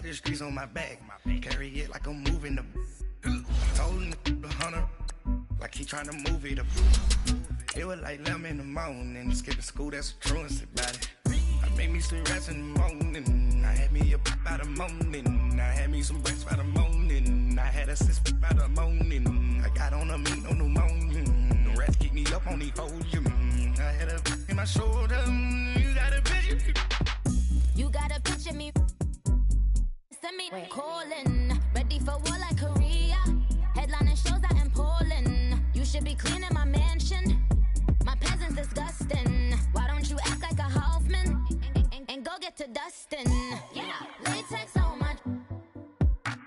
the streets on my back. Carry it like I'm moving the. Told him the hunter, like he trying to move it up. It was like 11 in the morning. Skipping school, that's a truancy about it. I made me some rats in the morning. I had me a pop by the morning. I had me some breaks by the morning. I had a sis by the morning. I got on a meat on the morning. The rats keep me up on the podium. I had a in my shoulder. You got a picture. You got a picture me. Send me calling. Ready for war like Korea. Headlining shows out in Poland. You should be cleaning my mansion. My peasants disgusting. Why don't you act like a Hoffman and go get to dustin'? Yeah, latex on my.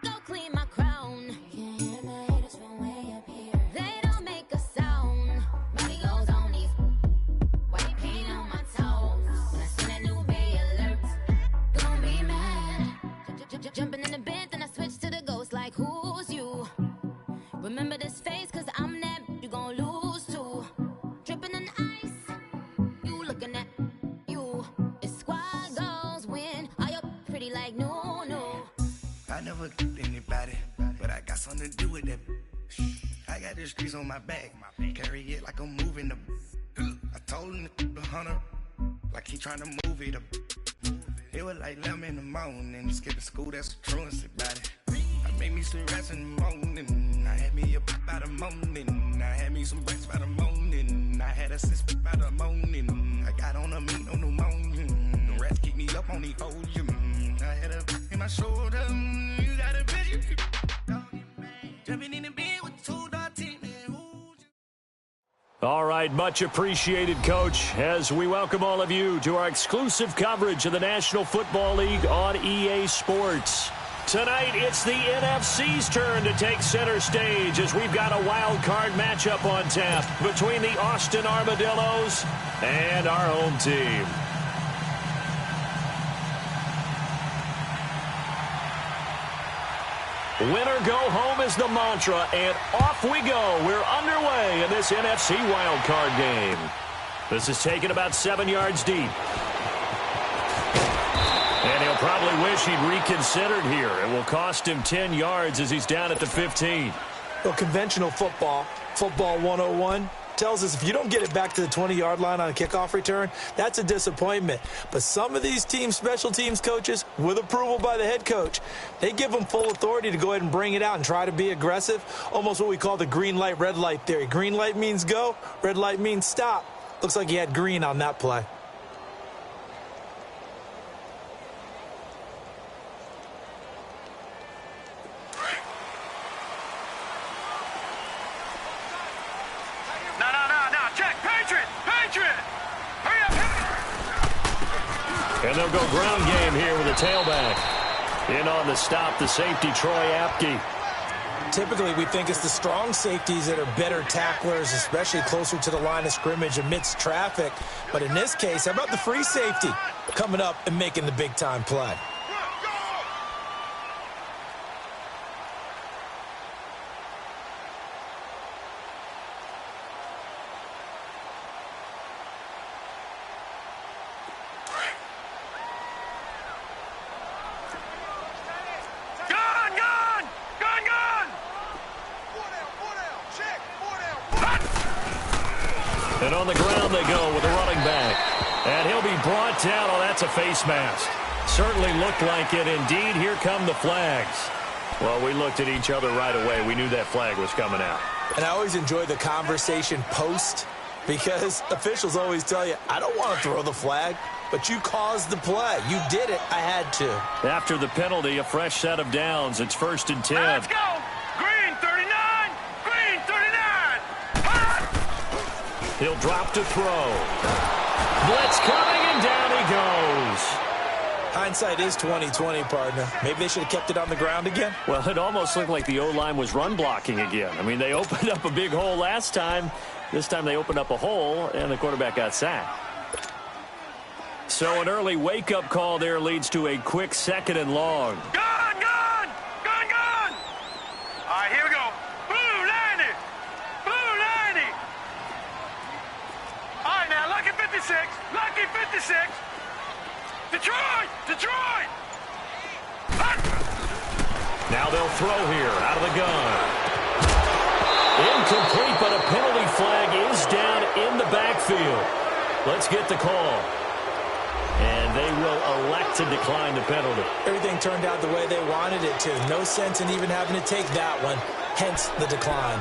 Go clean my crown. You can hear my haters from way up here. They don't make a sound. Money goes on these. White paint on my toes. When I see that new Bay alert, gon' be mad. Jumping in the bed, then I switch to the ghost like who's you? Remember this face, cause I'm that you gon' lose to. Dripping in ice, you looking at you. It's squad goals win. Are you pretty like no, no? I never killed anybody, but I got something to do with that. I got the streets on my back. Carry it like I'm moving the. I told him the hunter, like he trying to move it up. It was like 11 in the morning. Skipping school, that's a truancy about it. I made me some rats in the morning. I had me a pop by the morning. I had me some breaks by the morning. I had a sis by the morning. I got on a meat on the morning. The rats keep me up on the podium. I had a in my shoulder. You got a picture. Jumping in the bed with two dark team. All right, much appreciated, Coach, as we welcome all of you to our exclusive coverage of the National Football League on EA Sports. Tonight, it's the NFC's turn to take center stage as we've got a wild card matchup on tap between the Austin Armadillos and our home team. Winner go home is the mantra, and off we go. We're underway in this NFC wildcard game. This is taken about 7 yards deep. And he'll probably wish he'd reconsidered here. It will cost him 10 yards as he's down at the 15. Well, conventional football 101, tells us if you don't get it back to the 20-yard line on a kickoff return, that's a disappointment. But some of these team special teams coaches, with approval by the head coach, they give them full authority to go ahead and bring it out and try to be aggressive, almost what we call the green light, red light theory. Green light means go, red light means stop. Looks like he had green on that play. And they'll go ground game here with a tailback. In on the stop, the safety, Troy Apke. Typically, we think it's the strong safeties that are better tacklers, especially closer to the line of scrimmage amidst traffic. But in this case, how about the free safety coming up and making the big-time play? And on the ground they go with a running back. And he'll be brought down. Oh, that's a face mask. Certainly looked like it. Indeed, here come the flags. Well, we looked at each other right away. We knew that flag was coming out. And I always enjoy the conversation post, because officials always tell you, I don't want to throw the flag, but you caused the play. You did it. I had to. After the penalty, a fresh set of downs. It's 1st and 10. Let's go! Green 39! Green 39! He'll drop to throw. Blitz coming, and down he goes. Hindsight is 20/20, partner. Maybe they should have kept it on the ground again. Well, it almost looked like the O-line was run blocking again. I mean, they opened up a big hole last time. This time they opened up a hole, and the quarterback got sacked. So an early wake-up call there leads to a quick 2nd and long. Gun, gun! Gun, gun! All right, here we go. Blue 90! Blue 90! All right, now, lucky 56. Lucky 56. Detroit! Detroit! Hut! Now they'll throw here out of the gun. Incomplete, but a penalty flag is down in the backfield. Let's get the call. And they will elect to decline the penalty. Everything turned out the way they wanted it to. No sense in even having to take that one, hence the decline.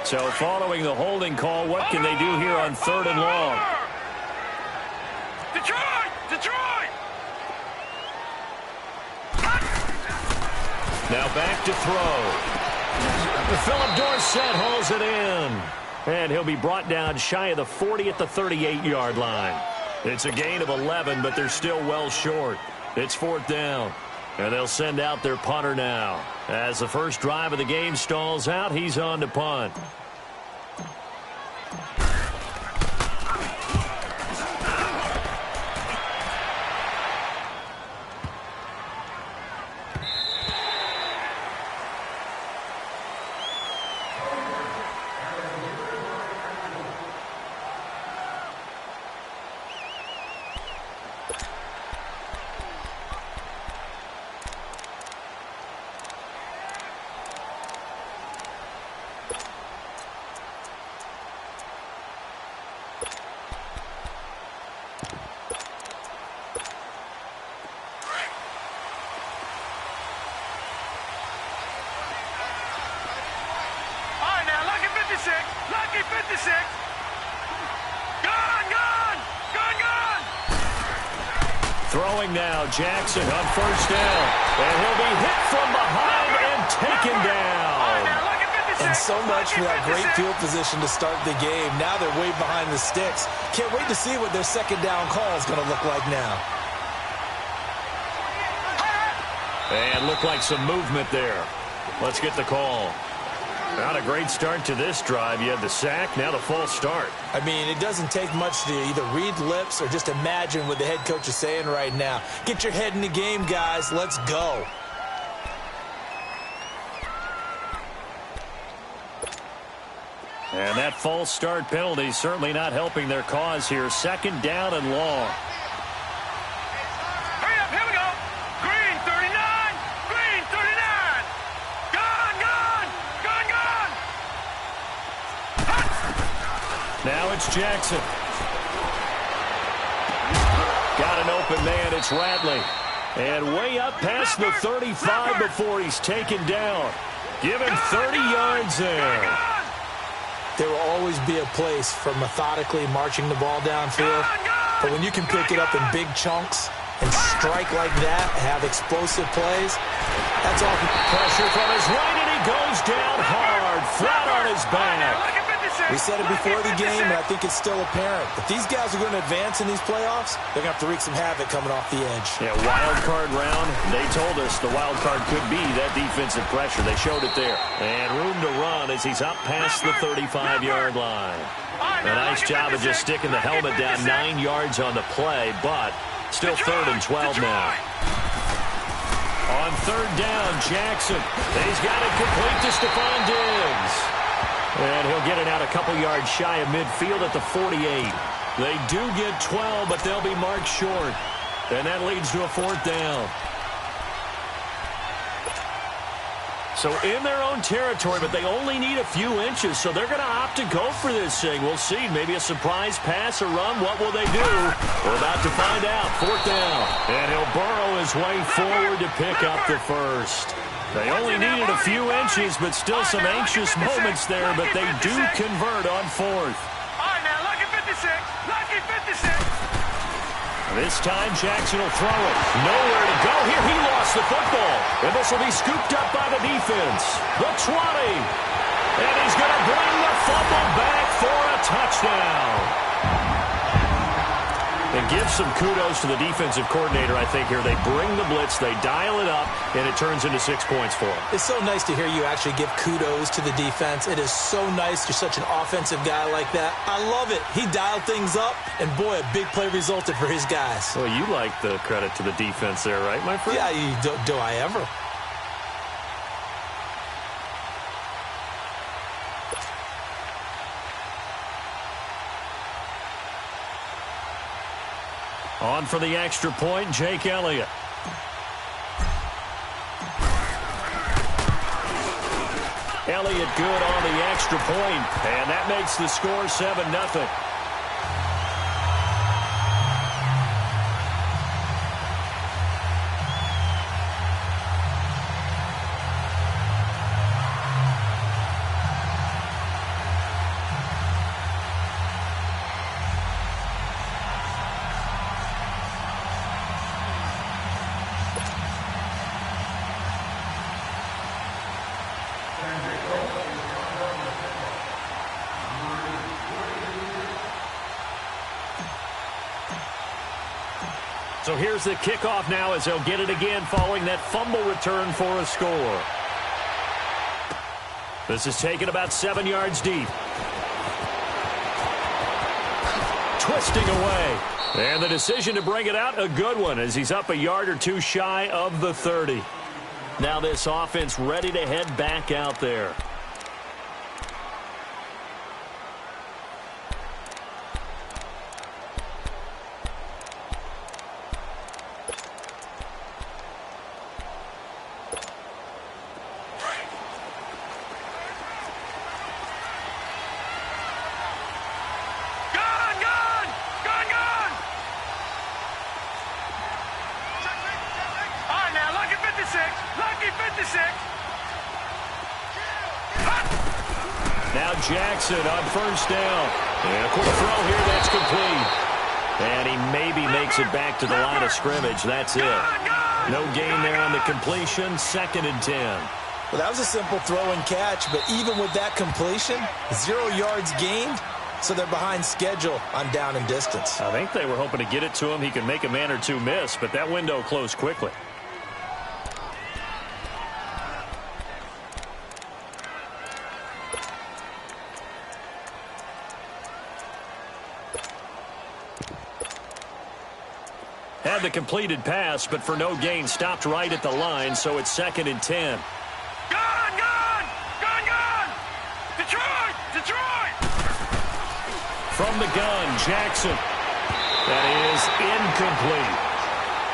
So following the holding call, what can they do here on 3rd and long? Detroit! Detroit! Now back to throw. Philip Dorsett hauls it in. And he'll be brought down shy of the 40 at the 38-yard line. It's a gain of 11, but they're still well short. It's 4th down. And they'll send out their punter now. As the first drive of the game stalls out, he's on to punt. Lucky 56. Gone, gone, gone, gone. Throwing now, Jackson on 1st down. And he'll be hit from behind and taken down. And so much for that great field position to start the game. Now they're way behind the sticks. Can't wait to see what their 2nd down call is going to look like now. And looked like some movement there. Let's get the call. Not a great start to this drive. You had the sack, now the false start. I mean, it doesn't take much to either read lips or just imagine what the head coach is saying right now. Get your head in the game, guys. Let's go. And that false start penalty certainly not helping their cause here. 2nd down and long. Hurry up, here we go. Green 39, green 39. Gone, gone, gone, gone. Now it's Jackson. Got an open man, it's Ratley. And way up past the 35 before he's taken down. Give him 30 yards there. There will always be a place for methodically marching the ball downfield. But when you can pick it up in big chunks and strike like that, have explosive plays, that's all. Pressure from his right, and he goes down hard, flat on his back. We said it before the game, and I think it's still apparent. If these guys are going to advance in these playoffs, they're going to have to wreak some havoc coming off the edge. Yeah, wild card round. They told us the wild card could be that defensive pressure. They showed it there. And room to run as he's up past the 35-yard line. A nice job of just sticking the helmet down 9 yards on the play, but still 3rd and 12 now. On 3rd down, Jackson. He's got it complete to Stephon Diggs. And he'll get it out a couple yards shy of midfield at the 48. They do get 12, but they'll be marked short. And that leads to a 4th down. So in their own territory, but they only need a few inches, so they're going to opt to go for this thing. We'll see. Maybe a surprise pass or run. What will they do? We're about to find out. 4th down. And he'll burrow his way forward to pick up the first. They only needed a few inches, but still some anxious moments there, but they do convert on 4th. All right, now, lucky 56, lucky 56. This time, Jackson will throw it. Nowhere to go here. He lost the football. And this will be scooped up by the defense. The 20. And he's going to bring the fumble back for a touchdown. And give some kudos to the defensive coordinator, I think, here. They bring the blitz, they dial it up, and it turns into 6 points for them. It's so nice to hear you actually give kudos to the defense. It is so nice. You're such an offensive guy like that. I love it. He dialed things up, and boy, a big play resulted for his guys. Well, you like the credit to the defense there, right, my friend? Yeah, do I ever? On for the extra point, Jake Elliott. Elliott good on the extra point, and that makes the score 7-0. So here's the kickoff now as they'll get it again following that fumble return for a score. This is taken about 7 yards deep. Twisting away. And the decision to bring it out, a good one, as he's up a yard or two shy of the 30. Now this offense ready to head back out there. Now Jackson on first down. And a quick throw here, that's complete. And he maybe makes it back to the line of scrimmage. That's it. No gain there on the completion. 2nd and 10. Well, that was a simple throw and catch, but even with that completion, 0 yards gained, so they're behind schedule on down and distance. I think they were hoping to get it to him. He could make a man or two miss, but that window closed quickly. Had the completed pass, but for no gain, stopped right at the line, so it's 2nd and 10. Gun! Detroit! From the gun, Jackson. That is incomplete.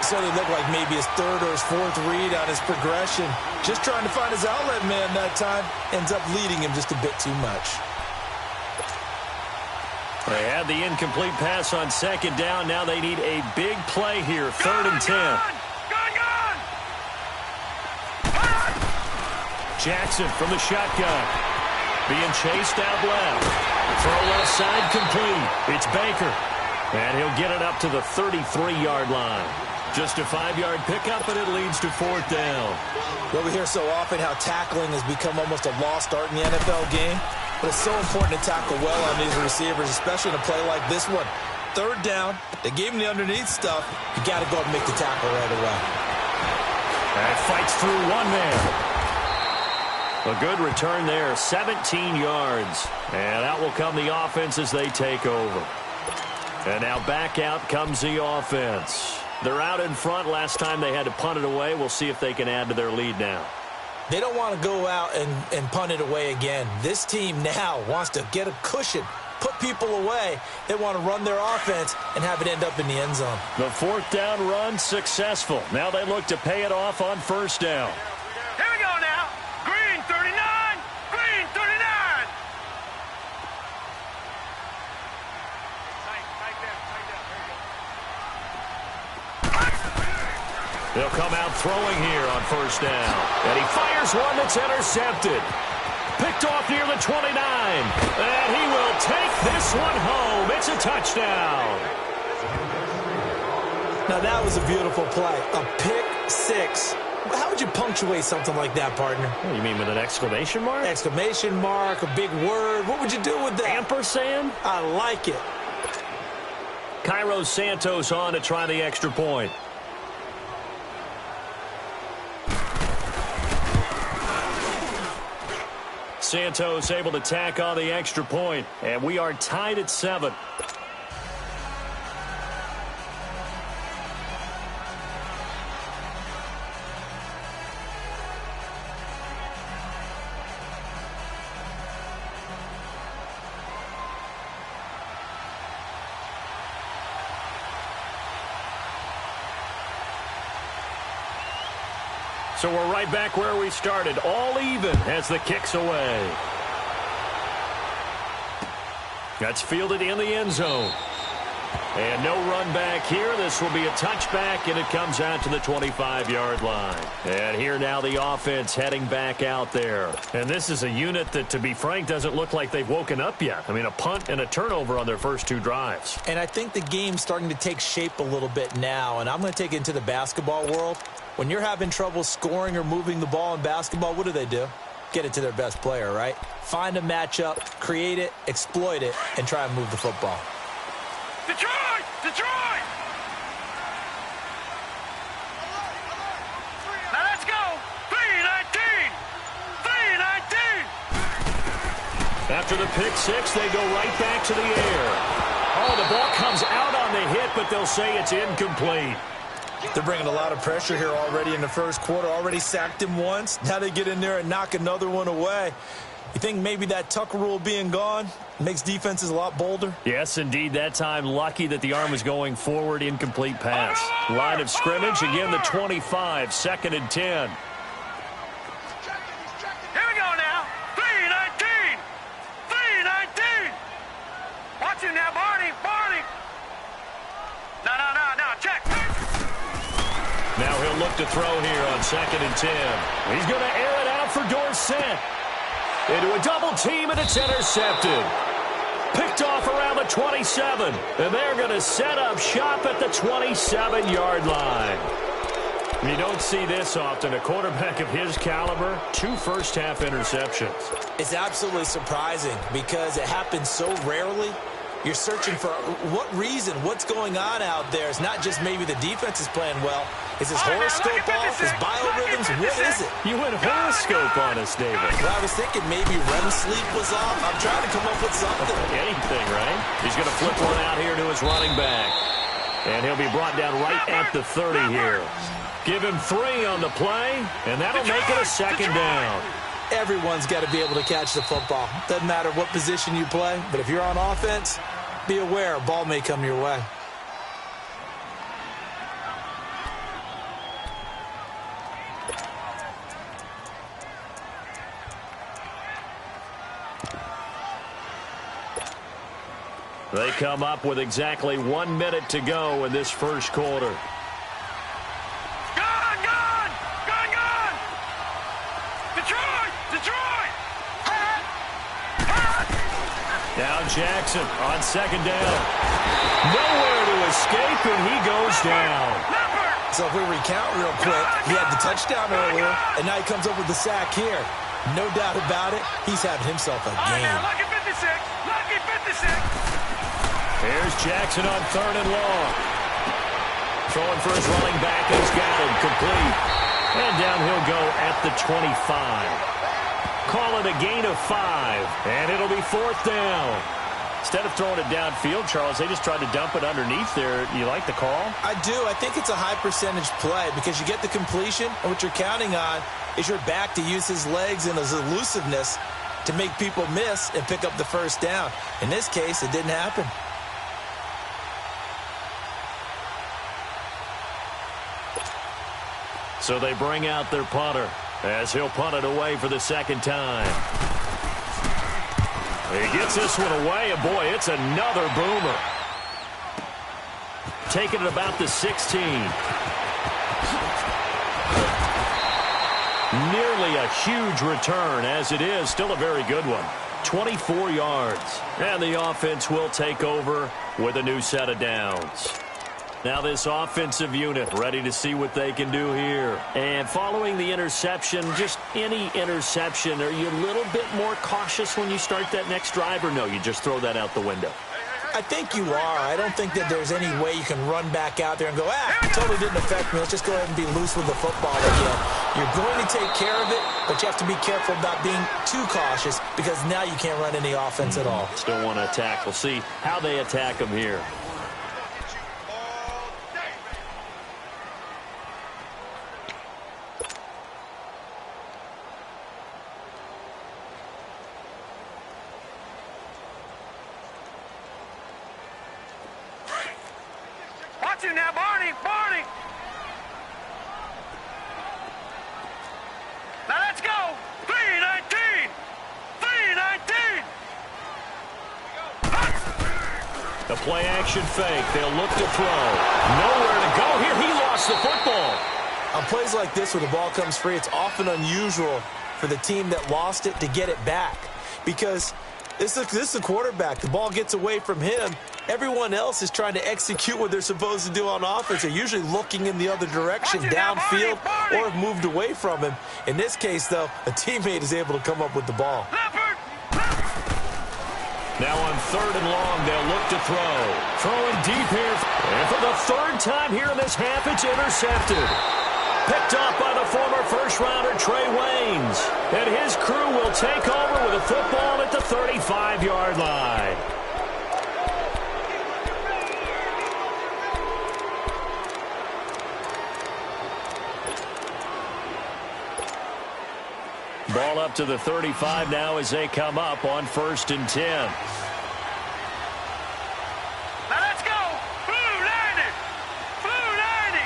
So they look like maybe his 3rd or his 4th read on his progression. Just trying to find his outlet man that time. Ends up leading him just a bit too much. They had the incomplete pass on 2nd down. Now they need a big play here. 3rd and 10. Gun! Jackson from the shotgun. Being chased out left. Throw left side complete. It's Baker. And he'll get it up to the 33-yard line. Just a 5-yard pickup, and it leads to 4th down. Well, we hear so often how tackling has become almost a lost art in the NFL game. But it's so important to tackle well on these receivers, especially in a play like this one. 3rd down, they gave him the underneath stuff. You got to go and make the tackle right away. And fights through one man. A good return there, 17 yards. And out will come the offense as they take over. And now back out comes the offense. They're out in front. Last time they had to punt it away. We'll see if they can add to their lead now. They don't want to go out and punt it away again. This team now wants to get a cushion, put people away. They want to run their offense and have it end up in the end zone. The 4th down run successful. Now they look to pay it off on 1st down. Here we go now. Green 39. Green 39. Tight down. They'll come out throwing here on 1st down. And he fires one that's intercepted. Picked off near the 29. And he will take this one home. It's a touchdown. Now that was a beautiful play. A pick 6. How would you punctuate something like that, partner? What, you mean with an exclamation mark? Exclamation mark, a big word. What would you do with that? Ampersand? I like it. Cairo Santos on to try the extra point. Santos able to tack on the extra point, and we are tied at 7. So we're right back where we started, all even as the kick's away. That's fielded in the end zone. And no run back here. This will be a touchback, and it comes out to the 25-yard line. And here now the offense heading back out there. And this is a unit that, to be frank, doesn't look like they've woken up yet. I mean, a punt and a turnover on their first 2 drives. And I think the game's starting to take shape a little bit now, and I'm going to take it into the basketball world. When you're having trouble scoring or moving the ball in basketball, what do? Get it to their best player, right? Find a matchup, create it, exploit it, and try and move the football. Detroit! Detroit! Now let's go! 3-19! 3-19! After the pick six, they go right back to the air. Oh, the ball comes out on the hit, but they'll say it's incomplete. They're bringing a lot of pressure here already in the first quarter. Already sacked him once. Now they get in there and knock another one away. You think maybe that Tucker rule being gone makes defenses a lot bolder? Yes, indeed. That time, lucky that the arm was going forward. Incomplete pass. Line of scrimmage. Again, the 25. 2nd and 10. Here we go now. 3-19! 3-19! Watch him now, Barney! Barney! No, check! Now he'll look to throw here on 2nd and 10. He's going to air it out for Dorsett. Into a double team, and it's intercepted. Picked off around the 27. And they're going to set up shop at the 27-yard line. You don't see this often. A quarterback of his caliber, 2 first-half interceptions. It's absolutely surprising because it happens so rarely. You're searching for what reason, what's going on out there. It's not just maybe the defense is playing well. Is his horoscope off? His biorhythms? What is it? You went horoscope on us, David. Well, I was thinking maybe REM sleep was off. I'm trying to come up with something. Anything, right? He's going to flip one out here to his running back. And he'll be brought down right at the 30 here. Give him 3 on the play, and that'll make it a 2nd down. Everyone's got to be able to catch the football. Doesn't matter what position you play, but if you're on offense, be aware a ball may come your way. They come up with exactly 1 minute to go in this first quarter. Now Jackson on 2nd down. Nowhere to escape, and he goes down. So if we recount real quick, he had the touchdown earlier, and now he comes up with the sack here. No doubt about it, he's having himself a game. Lucky 56! Lucky 56! Here's Jackson on 3rd and long. Throwing for his running back, and he's got him complete. And down he'll go at the 25. Call it a gain of 5, and it'll be 4th down. Instead of throwing it downfield, Charles, they just tried to dump it underneath there. You like the call? I do. I think it's a high percentage play because you get the completion, and what you're counting on is your back to use his legs and his elusiveness to make people miss and pick up the 1st down. In this case, it didn't happen. So they bring out their punter as he'll punt it away for the 2nd time. He gets this one away, and boy, it's another boomer. Taking it about the 16. Nearly a huge return, as it is. Still a very good one. 24 yards. And the offense will take over with a new set of downs. Now this offensive unit ready to see what they can do here. And following the interception, just any interception, are you a little bit more cautious when you start that next drive, or no, you just throw that out the window? I think you are. I don't think that there's any way you can run back out there and go, it totally didn't affect me. Let's just go ahead and be loose with the football again. You're going to take care of it, but you have to be careful about being too cautious because now you can't run any offense at all. Still want to attack. We'll see how they attack them here. Now, Barney! The play-action fake. They'll look to throw. Nowhere to go here. He lost the football. On plays like this where the ball comes free, it's often unusual for the team that lost it to get it back. Because this is the quarterback. The ball gets away from him. Everyone else is trying to execute what they're supposed to do on offense. They're usually looking in the other direction, downfield, or have moved away from him. In this case, though, a teammate is able to come up with the ball. Now on 3rd and long, they'll look to throw. Throwing deep here. And for the 3rd time here in this half, it's intercepted. Picked off by the former first-rounder Trey Waynes. And his crew will take over with a football at the 35-yard line. Ball up to the 35 now as they come up on 1st and 10. Now let's go. Blue 90. Blue 90.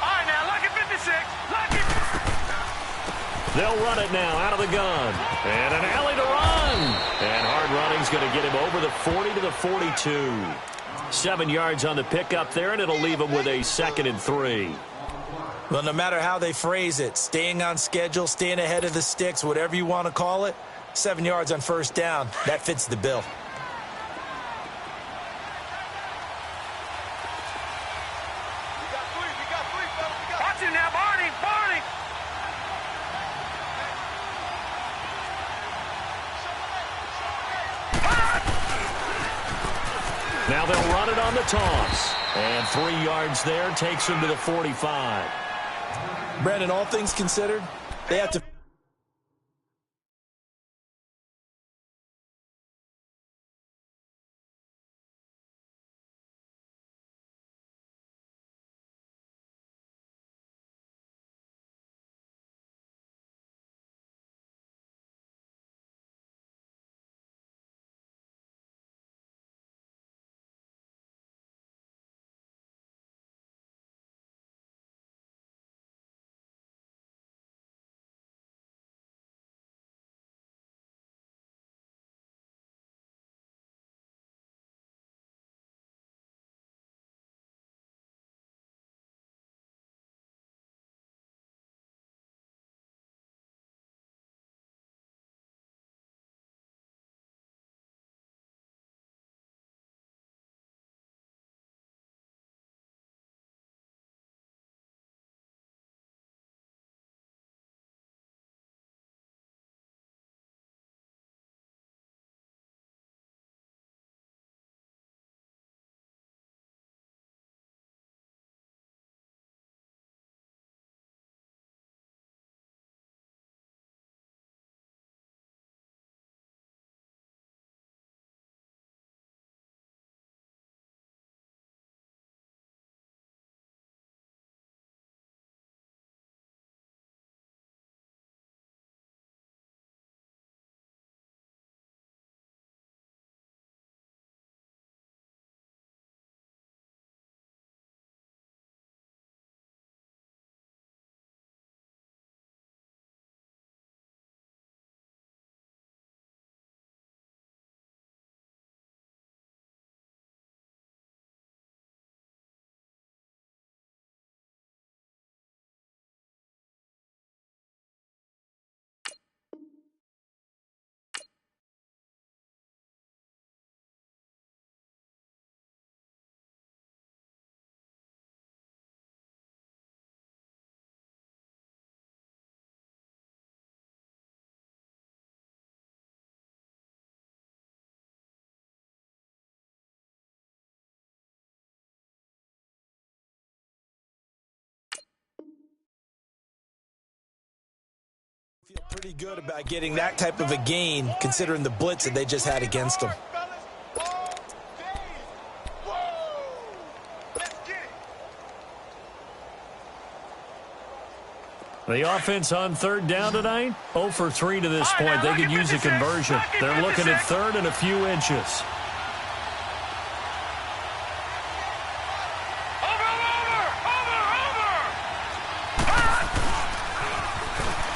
All right, now, lucky 56. Lucky. They'll run it now out of the gun. And an alley to run. And hard running's going to get him over the 40 to the 42. 7 yards on the pickup there, and it'll leave him with a 2nd and 3. Well, no matter how they phrase it, staying on schedule, staying ahead of the sticks, whatever you want to call it, 7 yards on 1st down, that fits the bill. Watch him now, Barney. Barney. Now they'll run it on the toss. And 3 yards there takes him to the 45. Brandon, all things considered, they have to... Feel pretty good about getting that type of a gain, considering the blitz that they just had against them. The offense on 3rd down tonight, 0 for 3 to this point. They could use a conversion. They're looking at 3rd and a few inches.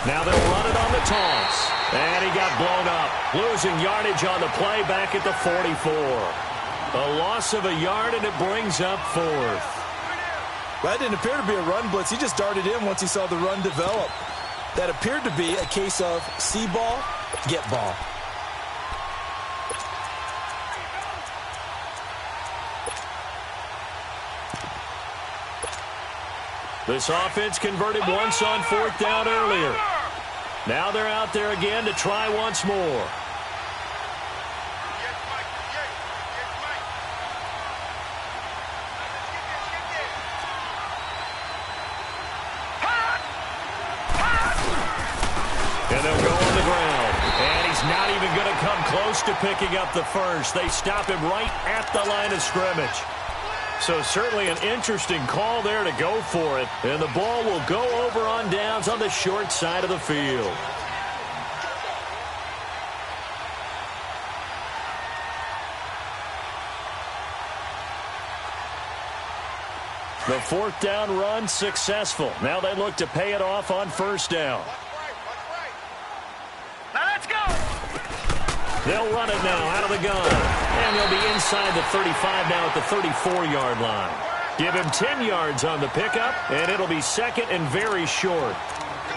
Now they'll run it on the toss. And he got blown up. Losing yardage on the play back at the 44. A loss of a yard, and it brings up fourth. That didn't appear to be a run blitz. He just darted in once he saw the run develop. That appeared to be a case of see ball, get ball. This offense converted once on fourth down earlier. Now they're out there again to try once more. And they'll go on the ground. And he's not even going to come close to picking up the first. They stop him right at the line of scrimmage. So certainly an interesting call there to go for it. And the ball will go over on downs on the short side of the field. The fourth down run successful. Now they look to pay it off on first down. Now let's go. They'll run it now out of the gun. And they'll be inside the 35 now at the 34-yard line. Give him 10 yards on the pickup, and it'll be second and very short.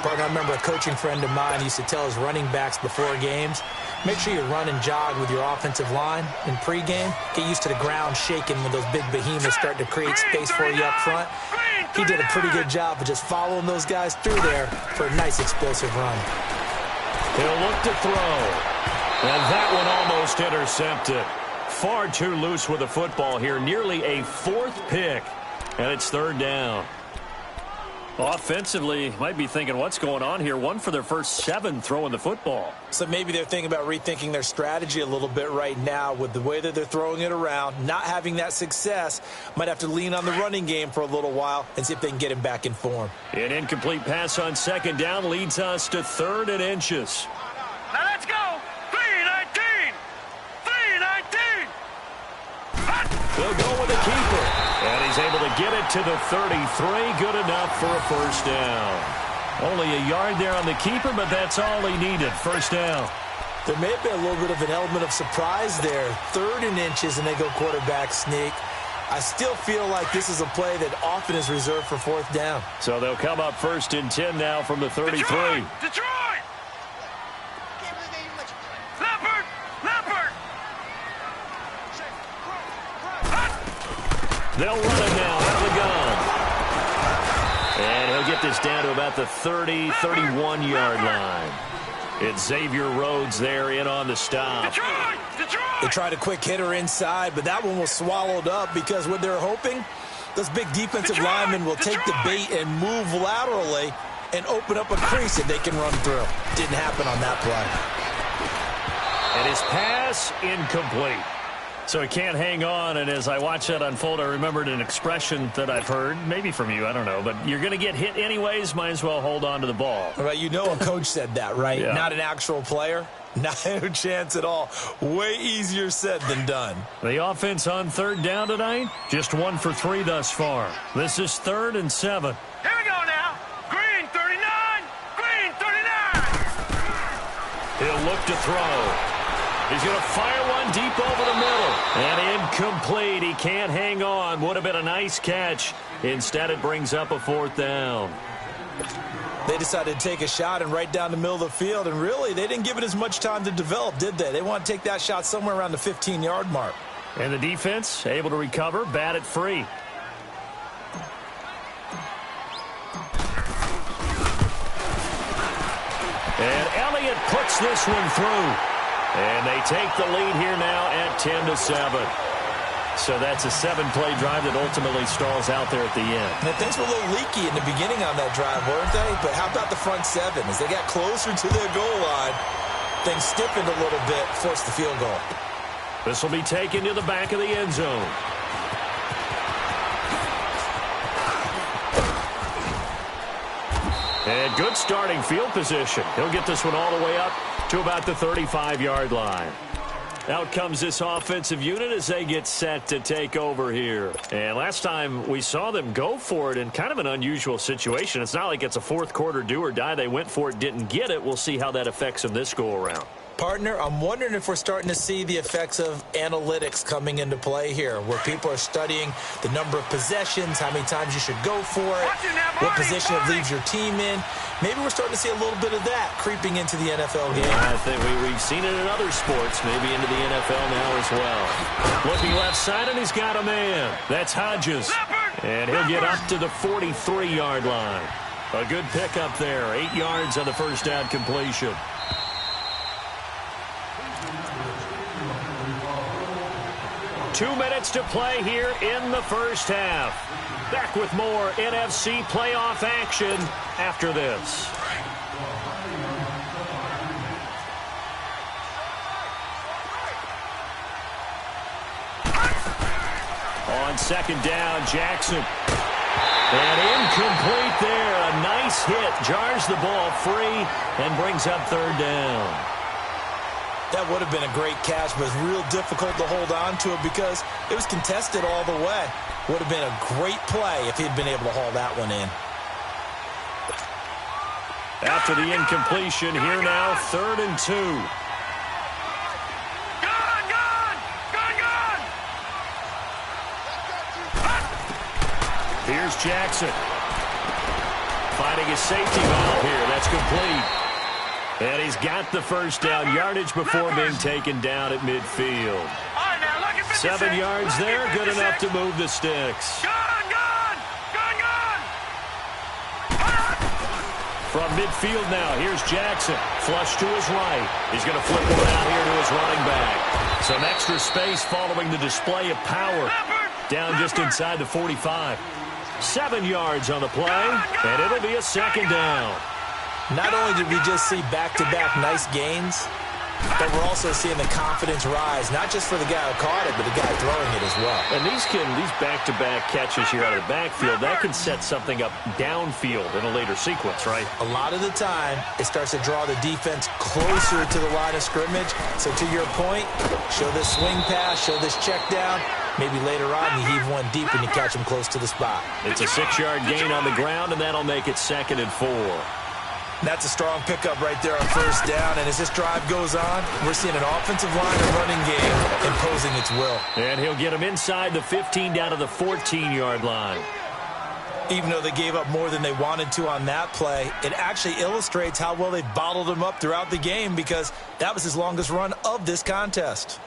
Partner, I remember a coaching friend of mine used to tell his running backs before games, make sure you run and jog with your offensive line in pregame. Get used to the ground shaking when those big behemoths start to create space for you up front. He did a pretty good job of just following those guys through there for a nice explosive run. He'll look to throw. And that one almost intercepted. Far too loose with the football here. Nearly a fourth pick. And it's third down. Offensively, might be thinking, what's going on here? One for their first 7 throwing the football. So maybe they're thinking about rethinking their strategy a little bit right now with the way that they're throwing it around. Not having that success. Might have to lean on the running game for a little while and see if they can get him back in form. An incomplete pass on second down leads us to 3rd and inches. Now let's go. 3-19. 3-19. They'll go with the keeper. And he's able to get it to the 33. Good enough for a first down. Only a yard there on the keeper, but that's all he needed. First down. There may have been a little bit of an element of surprise there. 3rd and inches, and they go quarterback sneak. I still feel like this is a play that often is reserved for 4th down. So they'll come up 1st and 10 now from the 33. Detroit! Leopard! They'll run it now out of the gun. And he'll get this down to about the 30, 31-yard line. It's Xavier Rhodes there in on the stop. Detroit! They tried a quick hitter inside, but that one was swallowed up because what they're hoping, those big defensive linemen will take the bait and move laterally and open up a crease that they can run through. Didn't happen on that play. And his pass incomplete. So he can't hang on, and as I watch that unfold, I remembered an expression that I've heard, maybe from you, I don't know, but you're going to get hit anyways, might as well hold on to the ball. Right, you know a coach said that, right? Yeah. Not an actual player. No chance at all. Way easier said than done. The offense on 3rd down tonight, just 1 for 3 thus far. This is 3rd and 7. Here we go now. Green 39. Green 39. He'll look to throw. He's going to fire one deep over the middle. And incomplete. He can't hang on. Would have been a nice catch. Instead, it brings up a 4th down. They decided to take a shot and right down the middle of the field, and really, they didn't give it as much time to develop, did they? They want to take that shot somewhere around the 15-yard mark. And the defense able to recover, bat it free. And Elliott puts this one through. And they take the lead here now at 10-7. So that's a 7-play drive that ultimately stalls out there at the end. Now, things were a little leaky in the beginning on that drive, weren't they? But how about the front 7? As they got closer to their goal line, things stiffened a little bit, forced the field goal. This will be taken to the back of the end zone. And good starting field position. He'll get this one all the way up to about the 35-yard line. Out comes this offensive unit as they get set to take over here. And last time we saw them go for it in kind of an unusual situation. It's not like it's a fourth quarter do or die. They went for it, didn't get it. We'll see how that affects them this go around. Partner, I'm wondering if we're starting to see the effects of analytics coming into play here, where people are studying the number of possessions, how many times you should go for it, what position it leaves your team in. Maybe we're starting to see a little bit of that creeping into the NFL game. I think we've seen it in other sports, maybe into the NFL now as well. Looking left side, and he's got a man. That's Hodges. And he'll get up to the 43-yard line. A good pickup there. 8 yards on the first down completion. Two minutes to play here in the first half. Back with more NFC playoff action after this. On second down, Jackson. And incomplete there. A nice hit. Jars the ball free and brings up third down. That would have been a great catch, but it's real difficult to hold on to it because it was contested all the way. Would have been a great play if he'd been able to haul that one in. After the incompletion, here now, 3rd and 2. Here's Jackson. Finding his safety valve here. That's complete. And he's got the first down yardage before being taken down at midfield. 7 yards there, good enough to move the sticks. From midfield now, here's Jackson. Flush to his right. He's going to flip one out here to his running back. Some extra space following the display of power. Down just inside the 45. 7 yards on the play, and it'll be a second down. Not only did we just see back-to-back nice gains, but we're also seeing the confidence rise, not just for the guy who caught it, but the guy throwing it as well. And these back-to-back catches here out of the backfield, that can set something up downfield in a later sequence, right? A lot of the time, it starts to draw the defense closer to the line of scrimmage. So to your point, show this swing pass, show this check down. Maybe later on you heave one deep and you catch him close to the spot. It's a 6-yard gain on the ground, and that'll make it 2nd and 4. That's a strong pickup right there on first down. And as this drive goes on, we're seeing an offensive line and running game imposing its will. And he'll get him inside the 15 down to the 14-yard line. Even though they gave up more than they wanted to on that play, it actually illustrates how well they bottled him up throughout the game because that was his longest run of this contest.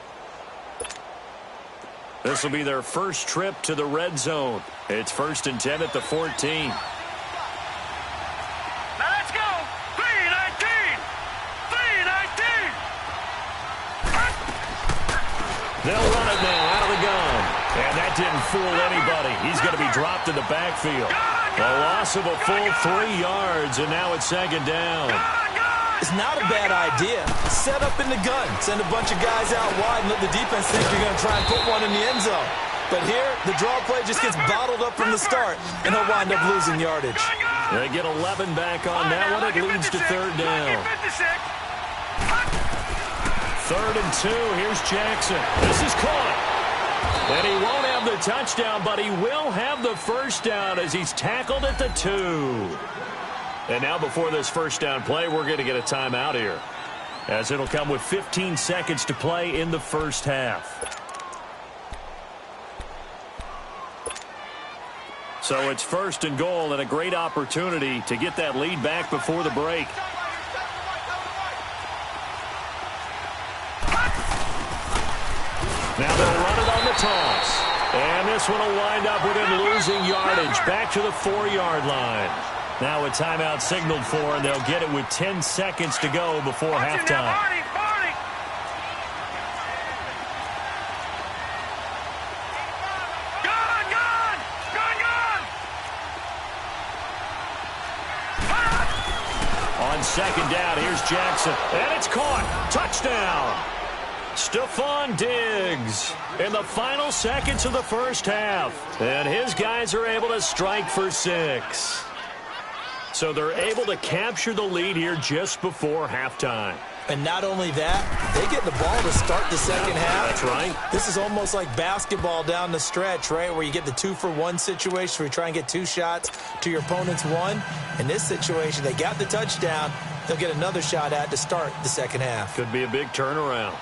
This will be their first trip to the red zone. It's 1st and 10 at the 14. They'll run it now out of the gun. And that didn't fool anybody. He's going to be dropped in the backfield. A loss of a full 3 yards, and now it's 2nd down. It's not a bad idea. Set up in the gun. Send a bunch of guys out wide and let the defense think you're going to try and put one in the end zone. But here, the draw play just gets bottled up from the start, and he'll wind up losing yardage. They get 11 back on that one. It leads to 3rd down. 3rd and 2. Here's Jackson. This is caught. And he won't have the touchdown, but he will have the first down as he's tackled at the 2. And now before this first down play, we're going to get a timeout here, as it'll come with 15 seconds to play in the first half. So it's 1st and goal and a great opportunity to get that lead back before the break. Now they'll run it on the toss. And this one will wind up with him losing yardage back to the 4-yard line. Now a timeout signaled for, and they'll get it with 10 seconds to go before halftime. On 2nd down, here's Jackson. And it's caught. Touchdown. Stephon Diggs in the final seconds of the first half. And his guys are able to strike for 6. So they're able to capture the lead here just before halftime. And not only that, they get the ball to start the second half. That's right. This is almost like basketball down the stretch, right, where you get the 2-for-1 situation where you try and get 2 shots to your opponent's 1. In this situation, they got the touchdown. They'll get another shot at to start the second half. Could be a big turnaround.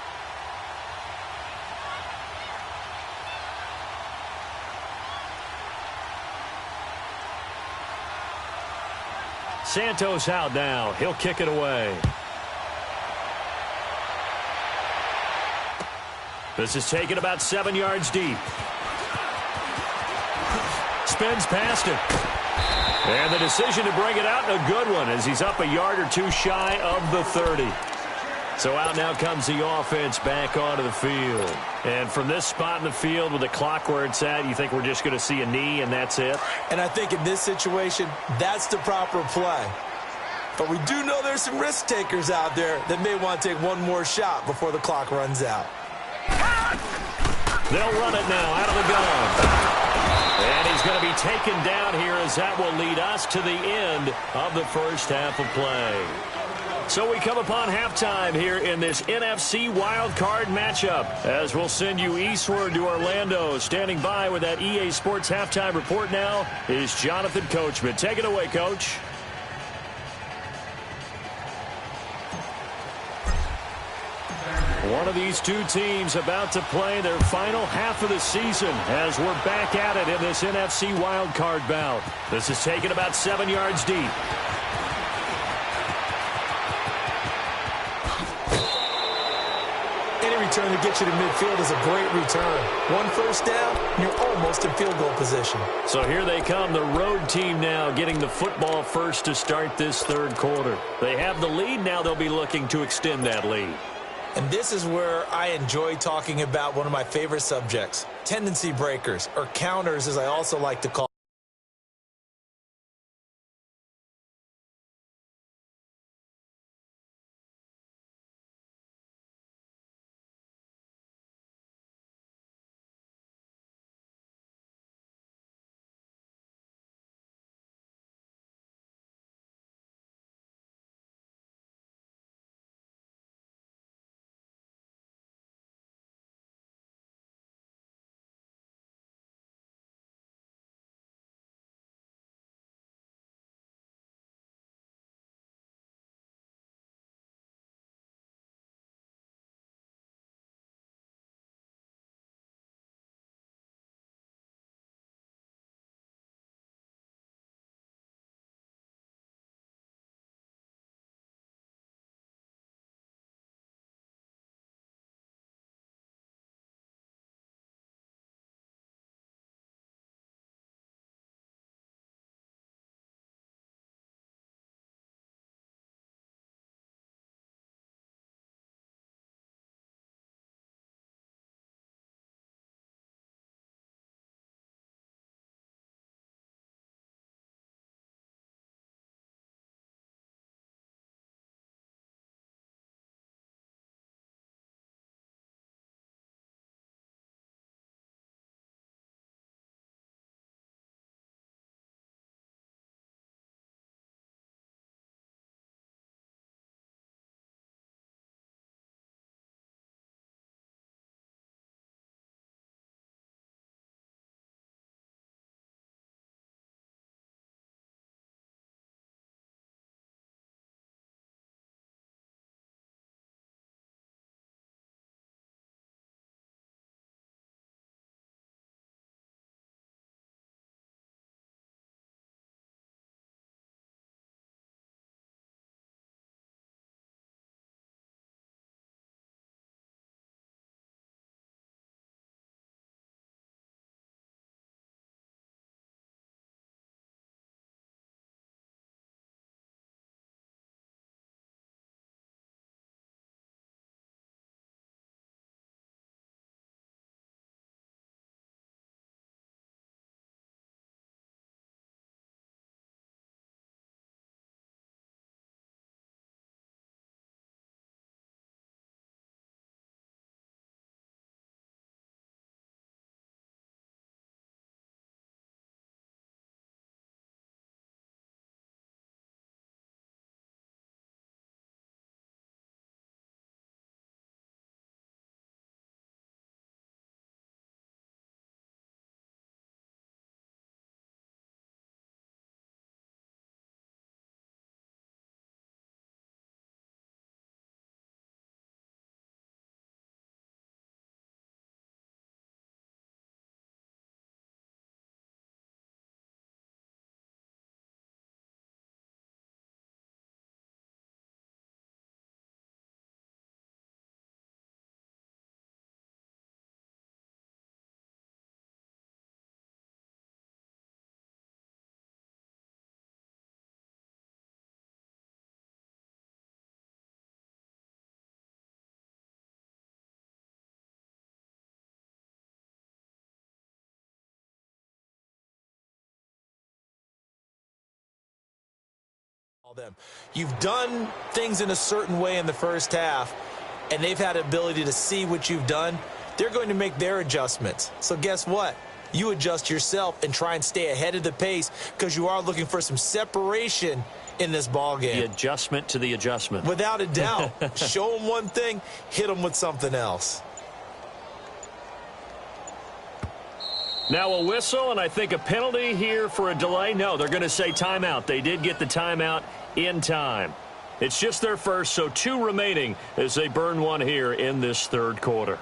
Santos out now. He'll kick it away. This is taken about 7 yards deep. Spins past it. And the decision to bring it out, a good one, as he's up a yard or 2 shy of the 30. So out now comes the offense back onto the field. And from this spot in the field with the clock where it's at, you think we're just going to see a knee and that's it? And I think in this situation, that's the proper play. But we do know there's some risk takers out there that may want to take one more shot before the clock runs out. They'll run it now out of the gun. And he's going to be taken down here as that will lead us to the end of the first half of play. So we come upon halftime here in this NFC wildcard matchup as we'll send you eastward to Orlando. Standing by with that EA Sports halftime report now is Jonathan Coachman. Take it away, Coach. One of these two teams about to play their final half of the season as we're back at it in this NFC wildcard bout. This is taken about 7 yards deep. Any return that gets you to midfield is a great return. 1 first down, and you're almost in field goal position. So here they come, the road team now getting the football first to start this third quarter. They have the lead. Now they'll be looking to extend that lead. And this is where I enjoy talking about one of my favorite subjects, tendency breakers, or counters as I also like to call them. You've done things in a certain way in the first half, and they've had the ability to see what you've done. They're going to make their adjustments. So guess what? You adjust yourself and try and stay ahead of the pace because you are looking for some separation in this ball game. The adjustment to the adjustment. Without a doubt. Show them one thing, hit them with something else. Now a whistle, and I think a penalty here for a delay. No, they're going to say timeout. They did get the timeout in time. It's just their first, so 2 remaining as they burn one here in this third quarter.